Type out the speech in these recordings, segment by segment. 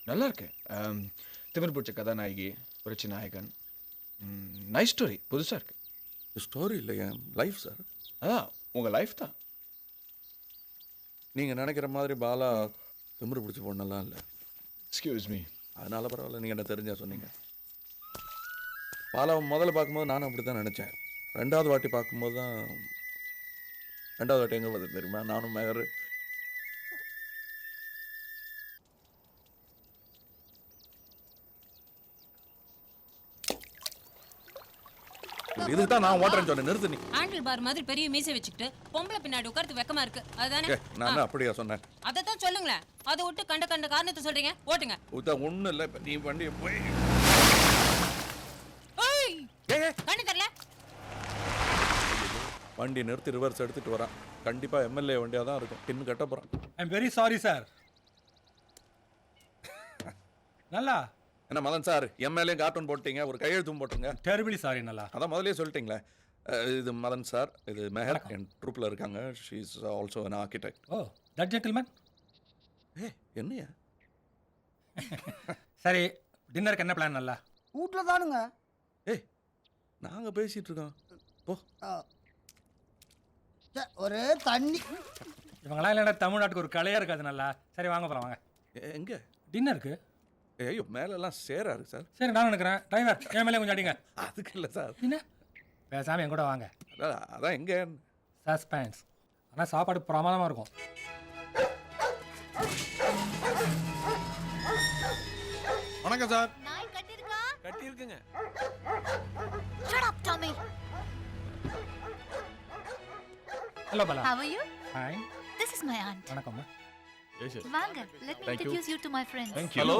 நல்லா இருக்கு. திமிர் பிடிச்ச கதாநாயகி, புரட்சி நாயகன். நைஸ் ஸ்டோரி, புதுசாக இருக்கு. ஸ்டோரி இல்லையா, லைஃப் சார். அதான் உங்கள் லைஃப் தான். நீங்கள் நினைக்கிற மாதிரி பாலா திமிரு பிடிச்சி பொண்ணெல்லாம் இல்லை. Excuse me. அதனால பரவாயில்ல, நீங்கள் என்ன தெரிஞ்சா சொன்னீங்க. பாலாவை முதல்ல பார்க்கும்போது நானும் அப்படி தான் நினச்சேன். ரெண்டாவது வாட்டி பார்க்கும்போது தான், ரெண்டாவது வாட்டி எங்கே பார்த்து தெரியுமா, நானும் மேகர் இதுக்கு தான் நான் ஓட்டுறேன்னு சொன்னேன். நிறுத்து நீ. ஹேண்டில் பார் மாதிரி பெரிய மீசை வச்சுக்கிட்டு பொம்பளை பின்னாடி உட்கார்ந்து வெக்கமா இருக்கு அதுதானே? நான் அப்படியா சொன்னேன்? அதைத்தான் சொல்லுங்களேன். அதை விட்டு கண்ட கண்ட காரணத்தை சொல்றீங்க. ஓட்டுங்க. ஒன்றும் இல்லை. இப்போ நீ வண்டியை போய் கண்ணு தரல. வண்டி நிறுத்தி ரிவர்ஸ் எடுத்துட்டு வரான். கண்டிப்பாக எம்எல்ஏ வண்டியாக தான் இருக்கும். பின்னு கட்ட போகிறான். I am very sorry sir. நல்லா என்ன மதன் சார், எம்எல்ஏ கார்ட்டூன் போட்டீங்க, ஒரு கையெழுத்தும் போட்டுங்க. Terribly sorry. நல்லா அதான் முதலே சொல்லிட்டீங்களே. இது மதன் சார், இது மெஹர் என் ட்ரூப்பில் இருக்காங்க. She is also an architect. Oh that gentleman. என்னையா? சரி, டின்னருக்கு என்ன பிளான்? நல்லா வீட்டில் தானுங்க. நாங்கள் பேசிகிட்டு இருக்கோம். ஓ ஒரு தண்ணி. இவங்களாம் இல்லைன்னா தமிழ்நாட்டுக்கு ஒரு கலையாக இருக்காது. நல்லா சரி, வாங்க போகலாம். வாங்க. எங்கே டின்னருக்கு? ஐயோ, மேலெல்லாம் சேரா இருக்கு சார். சரி, நான் நினைக்கிறேன் டிரைவர் என் மேலே கொஞ்சம் அடிங்க. அதுக்கு இல்லை சார். என்ன பேசாமல் என் கூட வாங்க. அதான் எங்கே சஸ்பென்ஸ். ஆனால் சாப்பாடு பிரமாதமாக இருக்கும். வணக்கம் சார். நாய் கட்டிருக்கா? கட்டியிருக்குங்க. Shut up, Tommy. Hello Bala. How are you? Fine. This is my aunt. வணக்கம்மா. Vanga, let me introduce you to my friends. Hello.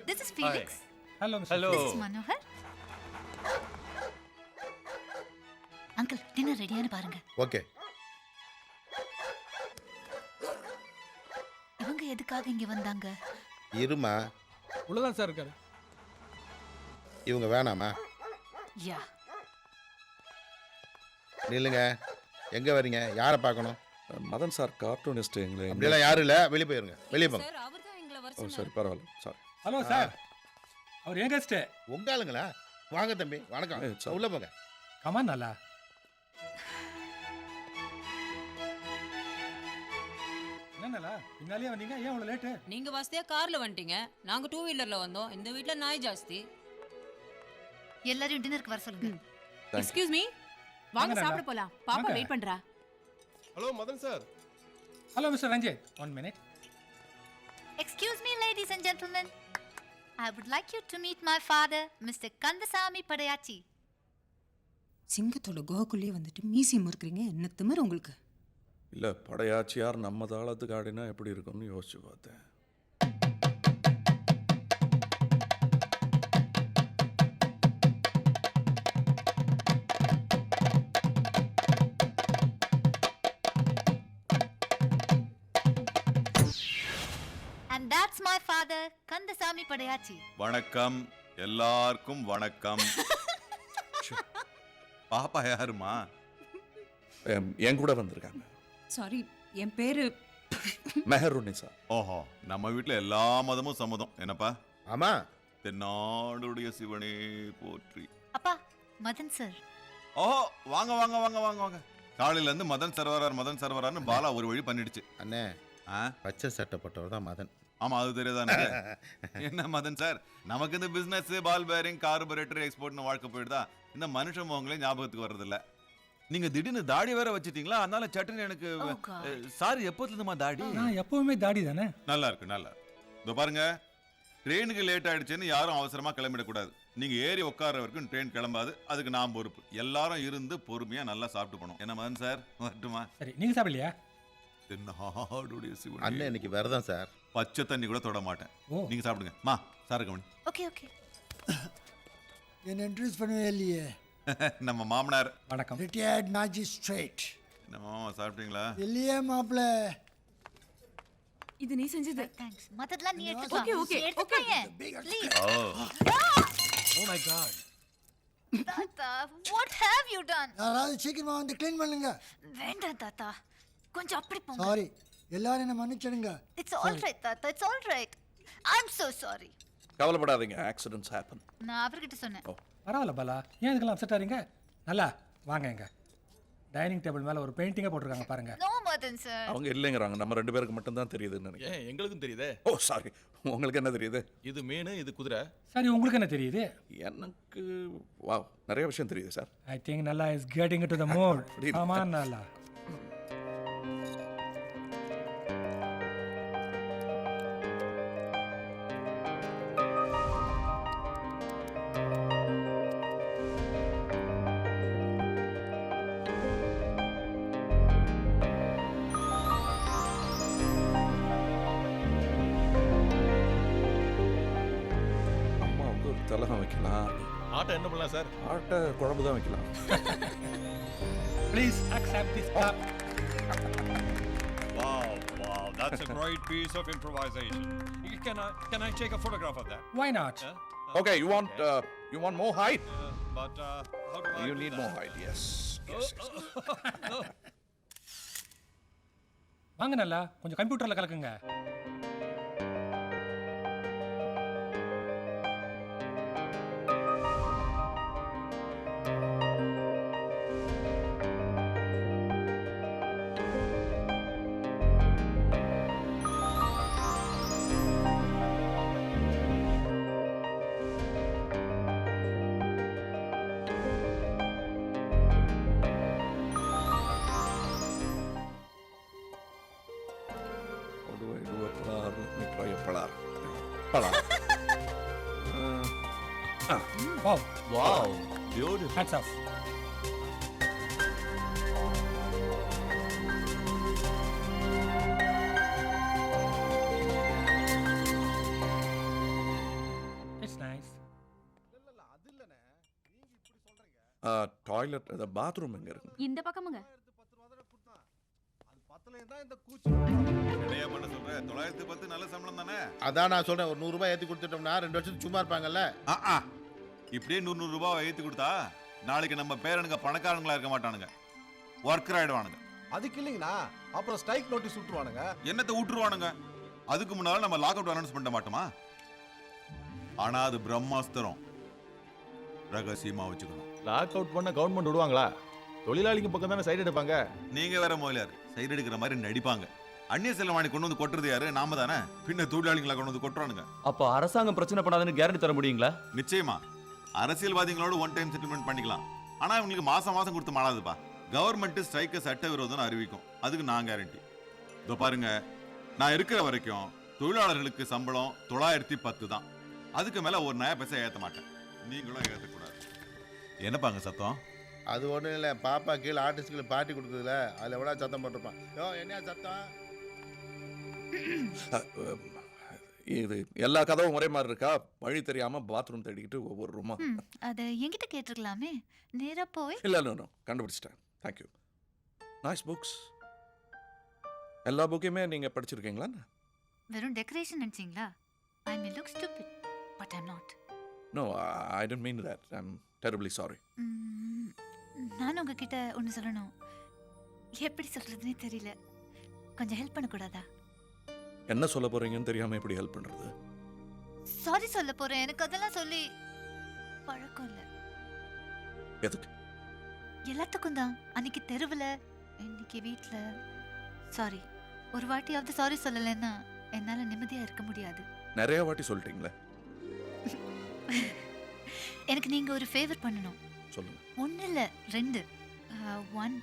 This is Felix. Hello Hello. This is Manohar. Uncle, dinner ready-யான பாருங்க. Okay. இவங்க எதுக்காக இங்க வந்தாங்க? இருமா, உள்ளதான் sir இருக்காரு. இவங்க வேணாமா? யா. நில்லுங்க. எங்கே வரீங்க? யாரை பார்க்கணும்? Madan sir cartoonist. எங்களை அப்படியெல்லாம் யாரும் இல்லை, வெளியே போயிருங்க. வெளியே போங்க. சார் அவர்தான் எங்களை வர ஓ சொன்னாரு. சரி, பரவாயில்ல. சாரி. ஹலோ சார், அவர் ஏன் கெஸ்ட்டு? உங்க ஆளுங்களா? வாங்க தம்பி, வணக்கம். சார். உள்ள போங்க. கமான். நல்லா என்னண்ணா பின்னாலே வந்தீங்க, ஏன் அவ்வளோ லேட்டு? நீங்க வசதியா கார்ல வந்துட்டீங்க, நாங்க 2 வீலர்ல வந்தோம். இந்த வீட்ல நாய் ஜாஸ்தி. எல்லாரையும் டின்னருக்கு வர சொல்லுங்க. எக்ஸ்கியூஸ் மீ, வாங்க வாங்க சாப்பிட போலாம். பாப்பா வாங்க. வெயிட் பண்றா. Hello Madan sir. Hello mister Ranjith, 1 minute. Excuse me, ladies and gentlemen. I would like you to meet my father, Mr. Kandasamy Padayachi. சிங்கத்தோட குகைக்குள்ளேயே வந்துட்டு மீசி முறுக்குறீங்க. என்ன திமிரு உங்களுக்கு? இல்லை, படையாச்சியார் நம்ம தாளத்துக்கு ஆடினா எப்படி இருக்கும்னு யோசிச்சு பார்த்தேன். And that's my father, Kandasamy Padayachi. வணக்கம், எல்லாருக்கும் வணக்கம். பாப்பா யாருமா? என் கூட வந்திருக்காங்க. சாரி, என் பேரு மெஹருன்னிசா. ஓஹோ, நம்ம வீட்டில் எல்லா மதமும் சம்மதம். என்னப்பா? ஆமா, தென்னாடுடைய சிவனே போற்றி. அப்பா, மதன் சார். ஓஹோ, வாங்க வாங்க வாங்க வாங்க வாங்க. காலையில இருந்து மதன் சர்வரார் மதன் சர்வரார்னு பாலா ஒரு வழி பண்ணிடுச்சு. அண்ணே, ஆ? பச்சை சட்டப்பட்டவர் தான் மதன். ஆமா, அது தெரியாதானே? என்ன மதன் சார், நமக்கு இந்த பிசினஸ், பால் பேரிங், கார்பரேட்டர், எக்ஸ்போர்ட்னு வாழ்க்கை போயிடுதா? இந்த மனுஷன் முகங்களே ஞாபகத்துக்கு வர்றதில்ல. நீங்க திடீர்னு தாடி வேற வச்சிட்டீங்களா? அதனால சட்டுன்னு எனக்கு Oh God. சாரி, எப்போதுல இருந்துமா தாடி? நான் எப்பவுமே தாடி தானே. நல்லா இருக்கு, நல்லா இருக்கு. இதோ பாருங்க, ட்ரெயினுக்கு லேட் ஆயிடுச்சுன்னு யாரும் அவசரமா கிளம்பிடக்கூடாது. நீங்க ஏறி உட்கார வரைக்கும் ட்ரெயின் கிளம்பாது. அதுக்கு நான் பொறுப்பு. எல்லாரும் இருந்து பொறுமையா நல்லா சாப்பிட்டு போனோம். என்ன மதன் சார், வரட்டுமா? சரி, நீங்க சாப்பிடலையா? தென்னாடுடைய சிவனே. அண்ணன் இன்னைக்கு விரதம் சார். பச்சை தண்ணி கூட தொட மாட்டேன். ஓ. நீங்க சாப்பிடுங்க. மா சார் கவனி. Okay, okay. என்னை இன்ட்ரடியூஸ் பண்ணவே இல்லையே. நம்ம மாமனார். வணக்கம். Retired magistrate. என்ன மாமா, சாப்பிட்டீங்களா? இல்லையே மாப்பிள்ள. இது நீ செஞ்சது. Thanks. மத்ததெல்லாம் நீ எடுத்துக்கலாம். Okay, okay, எடுத்துக்கோங்க. Big Please. Oh my god. தாத்தா, what have you done? யாராவது சீக்கிரமா வந்து க்ளீன் பண்ணுங்க. வேண்டாம் தாத்தா, கொஞ்சம் அப்படி போங்க. சாரி, எல்லாரும் என்ன மன்னிச்சிடுங்க. It's all right, தாத்தா. It's all right. I'm so sorry. கவலைப்படாதீங்க, ஆக்சிடென்ட்ஸ் ஹேப்பன். நான் அவர்கிட்ட சொன்னேன். பரவாயில்ல பாலா, ஏன் இதுக்கெல்லாம் அப்செட் ஆறீங்க? நல்லா வாங்க, எங்க டைனிங் டேபிள் மேல ஒரு பெயிண்டிங்கை போட்டிருக்காங்க பாருங்க. No, Madan sir. அவங்க இல்லைங்கிறாங்க, நம்ம 2 பேருக்கு மட்டும் தான் தெரியுதுன்னு நினைக்கிறேன். ஏன் எங்களுக்கும் தெரியுதே. ஓ சாரி, உங்களுக்கு என்ன தெரியுது? இது மீன், இது குதிரை. சரி, உங்களுக்கு என்ன தெரியுது? எனக்கு வாவ் நிறைய விஷயம் தெரியுது சார். ஐ திங்க் நல்லா is getting to the mood. ஆமா நல்லா. அம்மாவுக்கு ஒரு திலகம் வைக்கலாம், ஆட்டை என்ன பண்ணலாம் சார்? ஆட்டை குழம்பு தான் வைக்கலாம். Please accept this cup. Wow, that's a great piece of improvisation. Can I take a photograph of that? Why not? Okay, you want more height? But how do I You do need that? more height. Yes. வாங்க நல்லா, கொஞ்சம் கம்ப்யூட்டர்ல கலக்குங்க. How do I do a palar? Let me try a palar. Palar. Wow, Wow, beautiful. hats off. It's nice. Toilet, அந்த bathroom எங்க இருக்கு? இந்த பக்கமுங்க. என்னையா பண்ண சொல்ற? 910 நல்ல சம்பளம் தானே? அதான் நான் சொல்றேன், ஒரு 100 ரூபாய் ஏற்றி கொடுத்துட்டோம்னா 2 வருஷத்துக்கு சும்மா இருப்பாங்கல்ல. இப்படியே 100 ரூபாய் ஏற்றி கொடுத்தா நாளைக்கு நம்ம பேரனுங்க பணக்காரங்களா இருக்க மாட்டானுங்க, ஒர்க்கர் ஆயிடுவானுங்க. அதுக்கு இல்லைங்கண்ணா, அப்புறம் ஸ்ட்ரைக் நோட்டீஸ் விட்டுருவானுங்க. என்னத்தை விட்டுருவானுங்க? அதுக்கு முன்னால நம்ம லாக் அவுட் அனௌன்ஸ் பண்ண மாட்டோமா? ஆனா அது பிரம்மாஸ்திரம், ரகசியமா வச்சுக்கணும். லாக் அவுட் பண்ண கவர்மெண்ட் விடுவாங்களா? தொழிலாளிங்க பக்கம் தானே சைடு எடுப்பாங்க. நீங்க வேற முதலியார் சைடு எடுக்கிற மாதிரி நடிப்பாங்க. அந்நிய செலவாணி கொண்டு வந்து கொட்டுறது யாரு? நாம தானே. பின்ன தொழிலாளிகளை கொண்டு வந்து கொட்டுறானுங்க. அப்போ அரசாங்கம் பிரச்சனை பண்ணாதுன்னு கேரண்டி தர முடியுங்களா? நிச்சயமா. அரசியல்வாதிகளோட ஒன் டைம் செட்டில்மெண்ட் பண்ணிக்கலாம். ஆனா இவங்களுக்கு மாசம் மாசம் கொடுத்து மாறாதுப்பா. கவர்மெண்ட் ஸ்ட்ரைக்கை சட்டவிரோதம்னு அறிவிக்கும், அதுக்கு நான் கேரண்டி. இதோ பாருங்க, நான் இருக்கிற வரைக்கும் தொழிலாளர்களுக்கு சம்பளம் 910 தான். அதுக்கு மேல ஒரு நயா பைசா ஏற்ற மாட்டேன். நீங்களும் ஏற்றக்கூடாது. என்னப்பாங்க சத்தம்? அது ஒன்றும் இல்லை, பாப்பா கீழே ஆர்டிஸ்டுக்கு பார்ட்டி கொடுக்குதுல, அதில் எவ்வளோ சத்தம் போட்டிருப்பான். யோ என்ன சத்தம்? இது எல்லா கதவும் ஒரே மாதிரி இருக்கா? வழி தெரியாம பாத்ரூம் தேடிக்கிட்டு ஒவ்வொரு ரூமா. அதை என்கிட்ட கேட்டிருக்கலாமே, நேரா போய். இல்லை கண்டுபிடிச்சிட்டேன். தேங்க்யூ. Nice books. எல்லா புக்கையுமே நீங்க படிச்சிருக்கீங்களா? வெறும் decoration நினைச்சீங்களா? I may look stupid, but I'm not. No, I didn't mean that. I'm terribly sorry. நான் உங்ககிட்ட ஒன்று சொல்லணும். எப்படி சொல்றதுன்னே தெரியல. கொஞ்சம் ஹெல்ப் பண்ணக்கூடாதா? என்ன சொல்ல போறீங்கன்னு தெரியாம எப்படி ஹெல்ப் பண்றது? சாரி சொல்ல போறேன். எனக்கு அதெல்லாம் சொல்லி பழக்கம் இல்லை. எதுக்கு? எல்லாத்துக்கும் தான். அன்னைக்கு தெருவில், இன்னைக்கு வீட்டில். சாரி. ஒரு வாட்டியாவது சாரி சொல்லலைன்னா என்னால் நிம்மதியாக இருக்க முடியாது. நிறைய வாட்டி சொல்லிட்டீங்களே. எனக்கு நீங்கள் ஒரு ஃபேவர் பண்ணணும். சொல்லுங்க. 1 இல்லை 2. 1,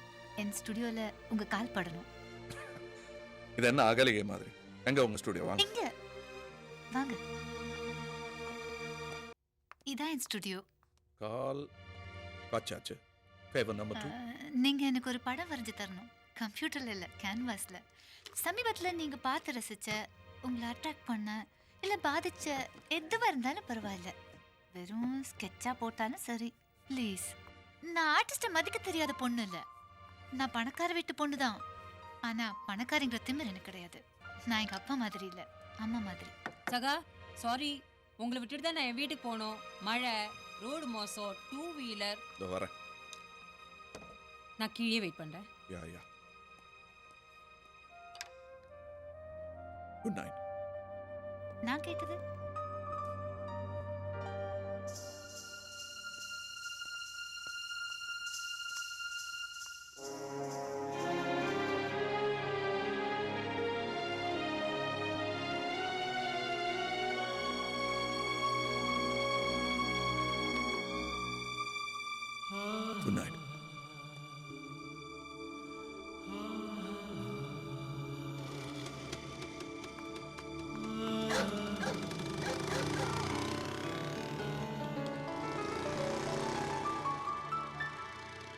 என் ஸ்டுடியோவில் உங்கள் கால் படணும். இது என்ன அகலிகை மாதிரி? எங்க உங்க ஸ்டுடியோ? வாங்க. இங்க வாங்க. இதான் என் ஸ்டுடியோ. கால் வச்சாச்சு. Favour number 2. நீங்க எனக்கு ஒரு படம் வரைஞ்சு தரணும். கம்ப்யூட்டர்ல இல்ல, கேன்வாஸ்ல. சமீபத்துல நீங்க பார்த்து ரசிச்ச, உங்களை அட்ராக்ட் பண்ண இல்ல பாதிச்ச எதுவா இருந்தாலும் பரவாயில்ல. வெறும் ஸ்கெட்சா போட்டாலும் சரி. ப்ளீஸ். நான் ஆர்டிஸ்ட மதிக்க தெரியாத பொண்ணு இல்ல. நான் பணக்கார வீட்டு பொண்ணு தான். ஆனா பணக்காரங்கிற திமிர் எனக்கு கிடையாது. நான் எங்க அப்பா மாதிரி இல்ல, அம்மா மாதிரி. சகா, சாரி, உங்களை விட்டுட்டு தான் நான் என் வீட்டுக்கு போனோம். மழை, ரோடு மோசம், 2 வீலர். இதோ வரேன். நான் கீழே வெயிட் பண்றேன். யா குட் நைட். நான் கேட்டது குட் நைட்.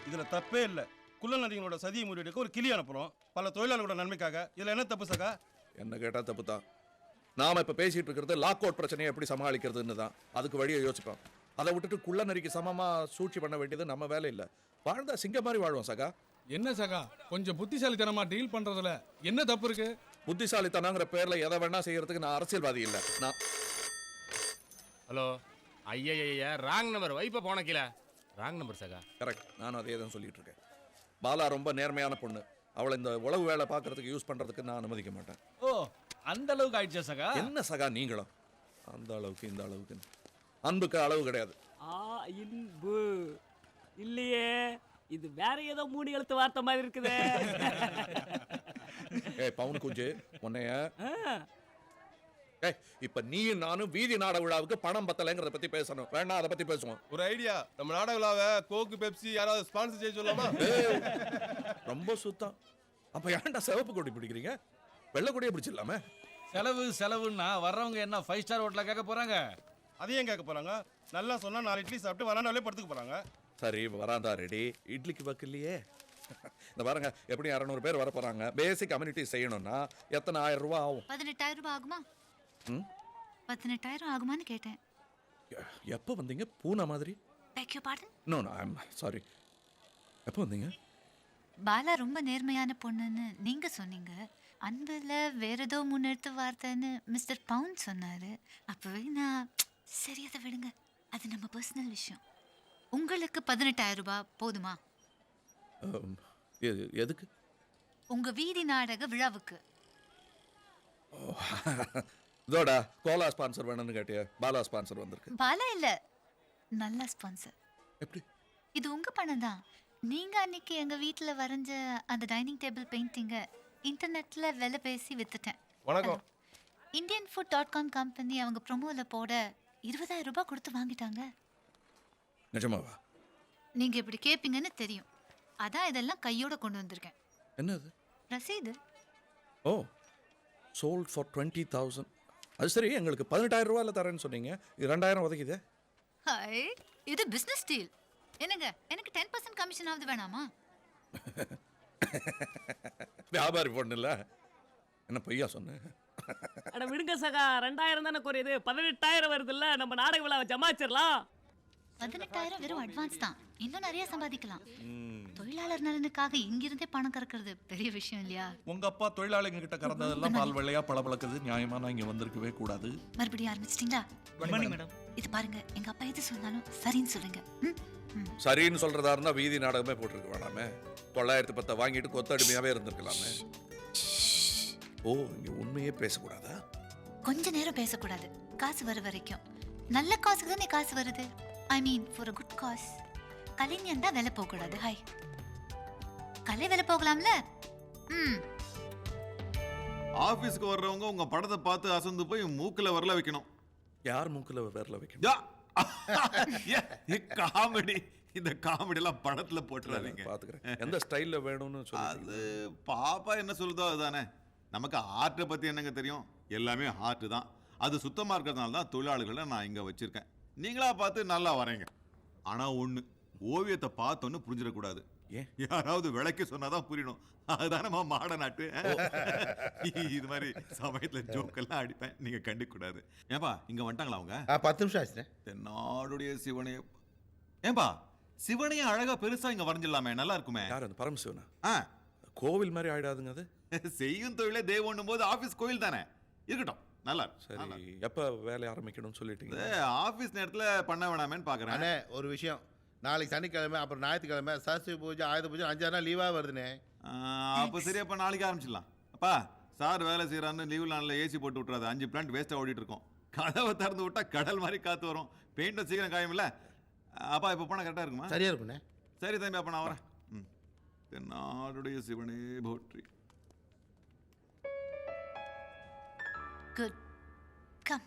இதுல தப்பே இல்லை. குள்ள நதிகளோட சதியை முறியடிக்க ஒரு கிளி அனுப்புறோம் பல தொழிலாளர்களோட நன்மைக்காக. இதுல என்ன தப்பு சகா? என்ன கேட்டால் தப்பு தான். நாம் இப்போ பேசிகிட்டு இருக்கிறது லாக் அவுட் பிரச்சனையை எப்படி சமாளிக்கிறதுன்னு தான். அதுக்கு வழியை யோசிப்போம். அதை விட்டுட்டு குள்ள நரிக்கு சமமாக சூழ்ச்சி பண்ண வேண்டியது நம்ம வேலை இல்லை. வாழ்ந்தா சிங்க மாதிரி வாழ்வோம் சகா. என்ன சகா கொஞ்சம் புத்திசாலித்தனமா டீல் பண்றதுல என்ன தப்பு இருக்கு? புத்திசாலித்தனங்கிற பேரில் எதை வேணா செய்யறதுக்கு நான் அரசியல்வாதி இல்லை. நான் ஹலோ ஐயா ராங் நம்பர் வைப்ப போன கீழே ராங் நம்பர் சகா. கரெக்ட், நானும் அதே தான் சொல்லிட்டு இருக்கேன். பாலா ரொம்ப நேர்மையான பொண்ணு. அவளை இந்த உளவு வேலை பார்க்கறதுக்கு யூஸ் பண்ணுறதுக்கு நான் அனுமதிக்க மாட்டேன். ஓ அந்த அளவுக்கு ஆயிடுச்சா சகா? என்ன சகா நீங்களும் அந்த அளவுக்கு இந்த அளவுக்கு? அன்புக்கு அளவு கிடையாது. இன்பு இல்லையே, இது வேற ஏதோ 3 எழுத்து வார்த்தை மாதிரி இருக்குதே. ஏய் பவுன் குஞ்சு உன்னைய இப்ப நீயும் நானும் வீதி நாடக விழாவுக்கு பணம் பத்தலைங்கிறத பத்தி பேசணும். வேணா அதை பத்தி பேசுவோம். ஒரு ஐடியா, நம்ம நாடக விழாவை கோக்கு பெப்சி யாராவது ஸ்பான்சர் செய்ய சொல்லாமா? ரொம்ப சுத்தம். அப்ப ஏன்டா சிவப்பு கொடி பிடிக்கிறீங்க? வெள்ளை கொடியை பிடிச்சிடலாமே. செலவுன்னா வர்றவங்க என்ன 5 ஸ்டார் ஹோட்டலில் கேட்க போறாங்க? அதையும் கேட்க போறாங்க. நல்லா சொன்னா 4 இட்லி சாப்பிட்டு வராண்டாலே படுத்துக்க போறாங்க. சரி வராந்தா ரெடி. இட்லிக்கு வக்கு இல்லையே. இந்த பாருங்க எப்படி 200 பேர் வர போறாங்க. பேசிக் அம்யூனிட்டி செய்யணும்னா எத்தனை 1000 ரூபாய் ஆகும்? 18,000 ரூபாய் ஆகுமா? 18,000 ஆகுமான்னு கேட்டேன். எப்போ வந்தீங்க பூனா மாதிரி? Beg your pardon? No no I am sorry. எப்போ வந்தீங்க? பாலா ரொம்ப நேர்மையான பொண்ணுன்னு நீங்க சொன்னீங்க. அன்புல வேற ஏதோ முன்னெடுத்து வார்த்தைன்னு மிஸ்டர் பவுன் சொன்னாரு. அப்பவே நான் சரி அதை விடுங்க, அது நம்ம பர்சனல் விஷயம். உங்களுக்கு 18,000 ரூபாய் போதுமா? எதுக்கு? உங்க வீதி நாடக விழாவுக்கு. இதோடா கோலா ஸ்பான்சர் வேணும்னு கேட்டியா? பாலா ஸ்பான்சர் வந்திருக்கு. பாலா இல்ல, நல்ல ஸ்பான்சர். எப்படி? இது உங்க பணம் தான். நீங்க அன்னைக்கு எங்க வீட்டில் வரைஞ்ச அந்த டைனிங் டேபிள் பெயிண்டிங்கை இன்டர்நெட்ல விலை பேசி வித்துட்டேன். வணக்கம். indianfood.com கம்பெனி அவங்க ப்ரோமோல போட 20,000 ரூபாய் கொடுத்து வாங்கிட்டாங்க. நிஜமாவா? நீங்க இப்படி கேட்பீங்கன்னு தெரியும், அதான் இதெல்லாம் கையோட கொண்டு வந்திருக்கேன். என்னது? ரசீது. ஓ sold for 20,000. அது சரி, எங்களுக்கு 18,000 ரூபாயில் தரேன்னு சொன்னீங்க. இது 2,000 உதைக்குதே. ஹாய், இது பிஸ்னஸ் டீல். என்னங்க, எனக்கு 10% கமிஷன் ஆகுது வேணாமா? வியாபாரி பொண்ணு இல்லை, என்ன பொய்யா சொன்னேன்? அட விடுங்க சகா, 2,000 தானே குறையுது. 18,000 வருது இல்ல, நம்ம நாடக விழாவை ஜமாச்சிடலாம். 18,000 வெறும் அட்வான்ஸ் தான், இன்னும் நிறைய சம்பாதிக்கலாம். தொழிலாளர் நலனுக்காக இங்கிருந்தே பணம் கறக்கிறது பெரிய விஷயம் இல்லையா? உங்க அப்பா தொழிலாளிங்க கிட்ட கறந்ததெல்லாம் பால் வெள்ளையா பளபளக்குது. நியாயமா நான் இங்க வந்திருக்கவே கூடாது. மறுபடியும் ஆரம்பிச்சிட்டீங்களா? இது பாருங்க, எங்க அப்பா எது சொன்னாலும் சரின்னு சொல்லுங்க. சரின்னு சொல்றதா இருந்தா வீதி நாடகமே போட்டிருக்க வேணாமே. 910 வாங்கிட்டு கொத்தடிமையாவே இருந்திருக்கலாமே. ஓ, இங்க உண்மையே பேசக்கூடாதா? கொஞ்ச நேரம் பேசக்கூடாது, காசு வர வரைக்கும். நல்ல காசுக்கு தானே காசு வருது. I mean for a good cause. கலைஞன் தான் வேலை போகக்கூடாது. ஹாய், கலை வேலை போகலாம்ல. ஆபீஸ்க்கு வர்றவங்க உங்க படத்தை பார்த்து அசந்து போய் மூக்குல வரல வைக்கணும். யார் மூக்குல வரல வைக்கணும்? காமெடி. இந்த காமெடி எல்லாம் படத்துல போட்டுறாதீங்க. பாத்துக்கிறேன். எந்த ஸ்டைல்ல வேணும்னு சொல்லு. அது பாப்பா என்ன சொல்லுதோ அதுதானே. நமக்கு ஆர்ட்டை பத்தி என்னங்க தெரியும்? எல்லாமே ஆர்ட் தான். அது சுத்தமா இருக்கிறதுனால தான் தொழிலாளர்களை நான் இங்க வச்சிருக்கேன். நீங்களா பார்த்து நல்லா வரைங்க. ஆனா ஒண்ணு, ஓவியத்தை பார்த்தோன்னு புரிஞ்சிடக்கூடாது. யாராவது விளக்கி சொன்னாதான் புரியணும். அதுதானே மாட நாட்டு. இது மாதிரி சமயத்துல ஜோக்கெல்லாம் அடிப்பேன், நீங்க கண்டுக்க கூடாது. ஏன்பா இங்க வந்துட்டாங்களா அவங்க? 10 நிமிஷம் ஆச்சு. தென்னாடுடைய சிவனைய. ஏன்பா சிவனையும் அழகா பெருசா இங்க வரைஞ்சிடலாமே, நல்லா இருக்குமே. யார் அந்த பரமசிவனா? கோவில் மாதிரி ஆயிடாதுங்க அது. செய்யும் தொழிலே தெய்வம் போது ஆபீஸ் கோவில் தானே, இருக்கட்டும். நல்லா சரி, எப்ப வேலை ஆரம்பிக்கணும்னு சொல்லிட்டீங்க? ஆபீஸ் நேரத்துல பண்ண வேணாமேன்னு பாக்குறேன். ஒரு விஷயம், நாளைக்கு சனிக்கிழமை, அப்புறம் ஞாயிற்றுக்கிழமை சரஸ்வதி பூஜை, ஆயுத பூஜை, 5-6 நாள் லீவா வருதுனே. அப்ப சரி, அப்ப நாளைக்கு ஆரம்பிச்சிடலாம். அப்பா சார் வேலை செய்கிறான்னு லீவ் நாளில் ஏசி போட்டு விட்றாது. 5 பிளான்ட் வேஸ்ட்டாக ஓடிட்டு இருக்கோம். கதவை திறந்து விட்டா கடல் மாதிரி காற்று வரும். பெயிண்ட்டை சீக்கிரம் காயும்ல. அப்பா இப்போ போனால் கரெக்டாக இருக்குமா? சரியா இருக்குண்ணே. சரி தம்பி, அப்போ நான் வரேன். தென்னாடுடைய சிவனே போற்றி. Good come